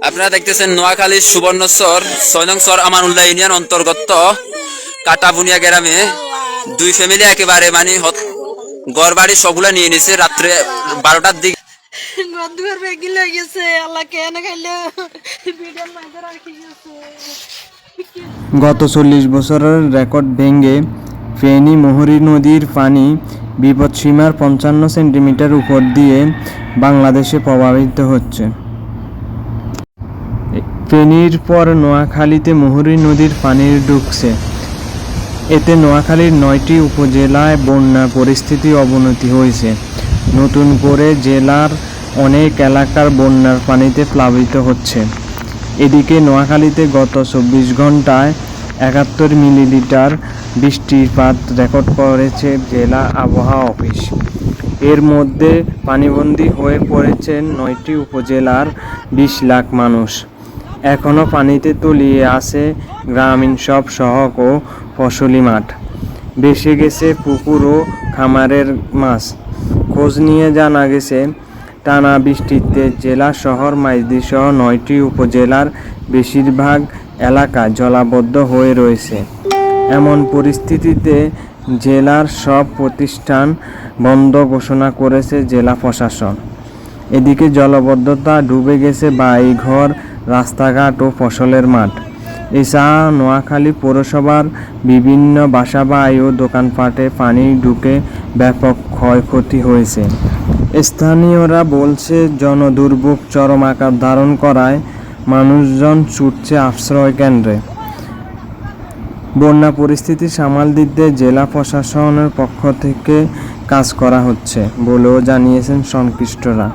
আপনারা দেখতেছেন নোয়াখালীর সুবর্ণচর ৬ নং চর আমানুল্লাহ ইউনিয়ন অন্তর্গত কাটাবুনিয়া গ্রামে দুই ফ্যামিলি একেবারে মানে ঘর বাড়ি সবগুলা নিয়ে নিছে রাত্রে 12টার দিকে। গত ৪০ বছরের রেকর্ড ভেঙে ফেনী মুহুরী নদীর পানি বিপদসীমার ৫৫ সেন্টিমিটার উপর দিয়ে বাংলাদেশে প্রবাহিত হচ্ছে। ফেনীর পর নোয়াখালীতে মুহুরী নদীর পানি ঢুকছে। এতে নোয়াখালীর ৯টি উপজেলায় বন্যা পরিস্থিতি অবনতি হয়েছে। নতুন করে জেলার অনেক এলাকার বন্যার পানিতে প্লাবিত হচ্ছে। এদিকে নোয়াখালীতে গত ২৪ ঘন্টায় ৭১ মিলিমিটার বৃষ্টিপাত রেকর্ড করেছে জেলা আবহাওয়া অফিস। এর মধ্যে পানিবন্দী হয়ে পড়েছেন ৯টি উপজেলার ২০ লাখ মানুষ। এখনও পানিতে তলিয়ে আছে গ্রামীণ সব সড়ক ও ফসলি মাঠ, ভেসে গেছে পুকুর ও খামারের মাছ। খোঁজ নিয়ে জানা গেছে, টানা বৃষ্টিতে জেলা শহর মাইজদীসহ ৯টি উপজেলার বেশিরভাগ এলাকা জলাবদ্ধ হয়ে রয়েছে। এমন পরিস্থিতিতে জেলার সব প্রতিষ্ঠান বন্ধ ঘোষণা করেছে জেলা প্রশাসন। এদিকে জলাবদ্ধতা ডুবে গেছে বাড়িঘর, রাস্তাঘাট ও ফসলের মাঠ। এছাড়া নোয়াখালী পৌরসভার বিভিন্ন বাসাবাড়ি ও দোকানপাটে পানি ঢুকে ব্যাপক ক্ষয়ক্ষতি হয়েছে। স্থানীয়রা বলছে, জনদুর্ভোগ চরম আকার ধারণ করায় মানুষজন ছুটছে আশ্রয় কেন্দ্রে। বন্যা পরিস্থিতি সামাল দিতে জেলা প্রশাসনের পক্ষ থেকে কাজ করা হচ্ছে বলেও জানিয়েছেন সংশ্লিষ্টরা।